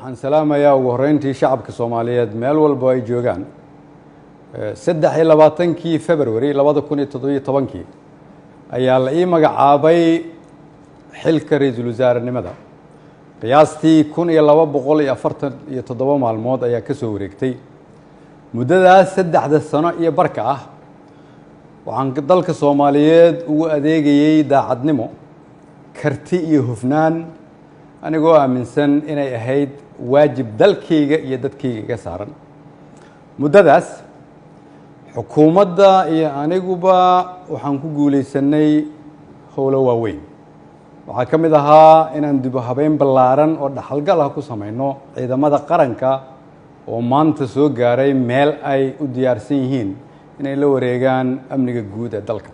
waxaan salaamayaa ugu horeyntii shacabka Soomaaliyeed meel walba ay joogaan 23 February 2017 ayaa la ii magacaabay xilka ra'iisul wasaarenimada qiyaastii 1247 maalmood ayaa ka soo wareegtay muddadaas 3 sano iyo barka ah waxaan dalka Soomaaliyeed ugu adeegayay daacadnimo karti iyo hufnaan anigoo aaminsan inay ahayd waajib dalkayga iyo dadkayga iga saaran muddadaas xukuumadda iyo aniguba waxaan ku guuleysanay howlo waaweyn waxaa ka mid ahaa inaan dib u habeyn ballaaran oo dhaxalgal ah ku samayno ciidamada qaranka oo maanta soo gaaray meel ay u diyaarsan yihiin inay la wareegaan amniga guud ee dalka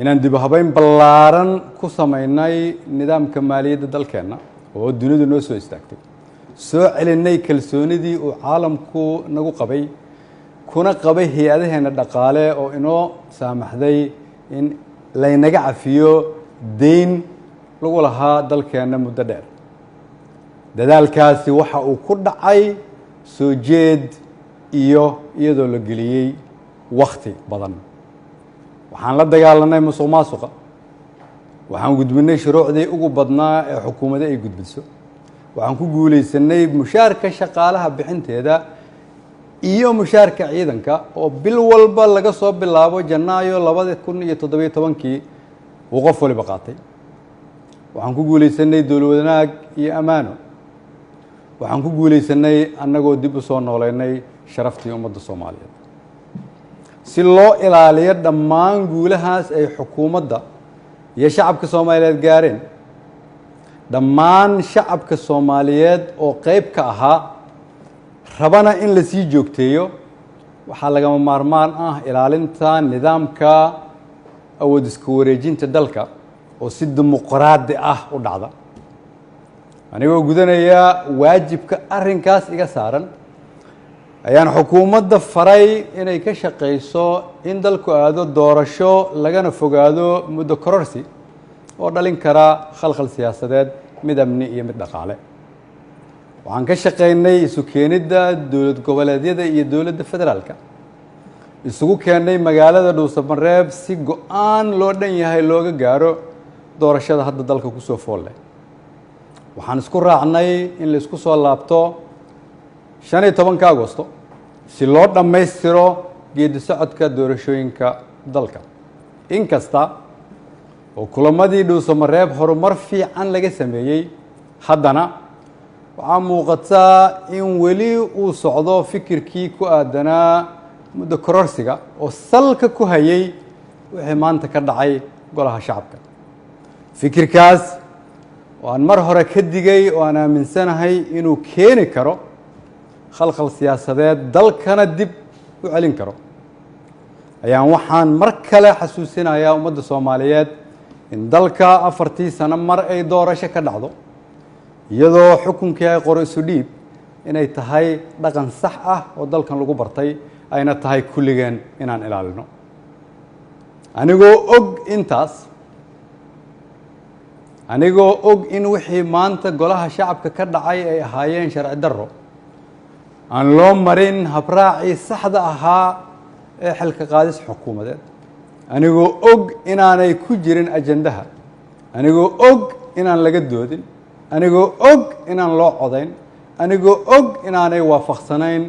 inaan dib u habeyn ballaaran ku samaynay nidaamka maaliyadda dalkeenna oo dunidu noo soo istaagtay soo celinay kalsoonidii uu caalamku nagu qabay kuna qabay hay'adaheena dhaqaale oo inoo saamaxday in laynaga cafiyo deyn lagu lahaa dalkeenna muddo dheer dadaalkaasi waxa uu ku dhacay soo jeed iyo iyadoo la geliyey wakhti badan waxaan la dagaalanay musuqmaasuqa waxaan gudbinay shuruucdii ugu badnaa ee xukuumadda ay gudbiso waxaan ku guuleysanay mushaarka shaqaalaha bixinteeda iyo mushaarka ciidanka oo bil walba laga soo bilaabo Janaayo 2017 uu qof waliba qaatay waxaan ku guuleysanay dowlad wanaag iyo amaano waxaan ku guuleysanay annagoo dib u soo nooleynay sharaftii ummadda Soomaaliyeed si loo ilaaliyo dhammaan guulahaas ay xukuumadda iyo shacabka Soomaaliyeed gaareen dhammaan shacabka Soomaaliyeed oo qayb ka ahaa rabana in la sii joogteeyo waxaa lagama maarmaan ah ilaalinta nidaamka awood isku wareejinta dalka oo si dimuqraadi ah u dhacda anigoo gudanaya waajibka arrinkaas iga saaran ayaan xukuumadda faray inay ka shaqeyso in dalku aado doorasho lagana fogaado muddo kororsi oo dhalin kara khalkhal siyaasadeed mid amni iyo mid dhaqaale waxaan ka shaqeynay isu keenidda dowlad goboleedyada iyo dowladda federaalka isugu keenay magaalada Dhuusamareeb si go'aan loo dhan yahay looga gaaro doorashada hadda dalka ku soo fool leh waxaan isku raacnay in la isku soo laabto 15 Agoosto si loo dhammaystiro geedi socodka doorashooyinka dalka inkasta oo kulamadii Dhuusamareeb horumar fiican laga sameeyay haddana waxaa muuqataa in weli uu socdo fikirkii ku aadanaa muddo kororsiga oo salka ku hayay wixii maanta ka dhacay golaha shacabka fikirkaas oo aan mar hore ka digay oo aan aaminsanahay inuu keeni karo khalkhal siyaasadeed dalkana dib u celin karo ayaan waxaan mar kale xasuusinayaa ummadda Soomaaliyeed in dalka 4 sano mar ay doorasho ka dhacdo iyadoo xukunkii ay qoro isu dhiib inay tahay dhaqan sax ah oo dalkan lagu bartay ayna tahay kulligeen inaan ilaalino anigoo og in wixii maanta golaha shacabka ka dhacay ay ahaayeen sharci darro aan loo marin habraacii saxda ahaa ee xilka qaadis xukuumadeed anigoo og inaanay ku jirin ajandaha anigoo og inaan laga doodin anigoo og inaan loo codayn anigoo og inaanay waafaqsanayn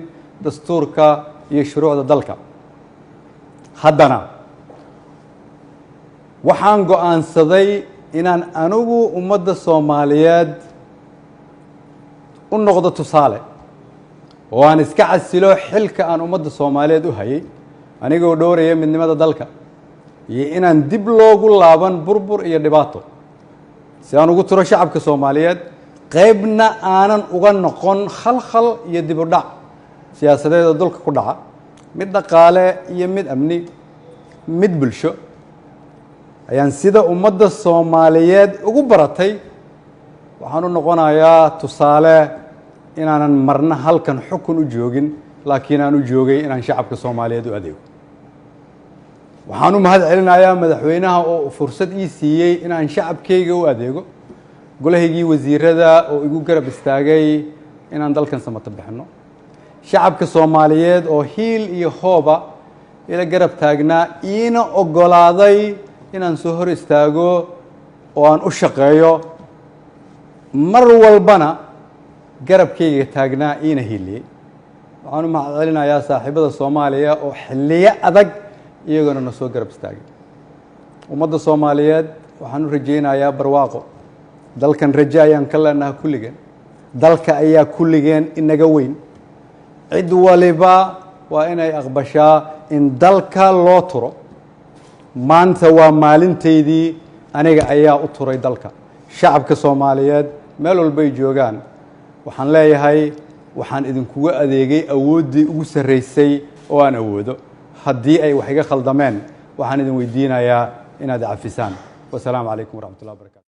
dastuurka iyo shuruucda dalka haddana waxaan go'aansaday inaan anigu ummadda Soomaaliyeed u noqdo tusaale oo aan iska casilo xilka aan ummadda Soomaaliyeed u hayay anigoo dhowraya midnimada dalka iyo inaan dib loogu laaban burbur iyo dhibaato si aan ugu tiro shacabka Soomaaliyeed qaybna aanan uga noqon khalkhal iyo dib u dhac siyaasadeed oo dalka ku dhaca mid dhaqaale iyo mid amni mid bulsho ayaan sida ummadda Soomaaliyeed ugu baratay waxaan u noqonayaa tusaale inaanan marna halkan xukun u joogin laakiin aan u joogay inaan shacabka Soomaaliyeed u adeego waxaan u mahad celinayaa madaxweynaha oo fursad ii siiyay inaan shacabkayga u adeego golahaygii wasiirada oo igu garab istaagay inaan dalkan samata bixino shacabka Soomaaliyeed oo hiil iyo hooba ila garab taagnaa iina ogolaaday inaan soo hor istaago oo aan u shaqeeyo mar walbana garabkayga taagnaa iina hiiliyay waxaan u mahadcelinayaa saaxiibada Soomaaliya oo xilliyo adag iyaguna na soo garab istaagay ummadda Soomaaliyeed waxaan u rajaynayaa barwaaqo dalkan rajo ayaan ka leenahay kulligeen dalka ayaa kulligeen inaga weyn cid waliba waa inay aqbashaa in dalka loo turo maanta waa maalinteydii aniga ayaa u turay dalka shacabka Soomaaliyeed meel walba ay joogaan waxaan leeyahay waxaan idinkugu adeegay awooddii ugu sarreysay oo aan awoodo haddii ay wax iga khaldameen waxaan idin weydiinayaa inaad cafisaan wasalaamu calaykum waraxmatullahi wabarakatu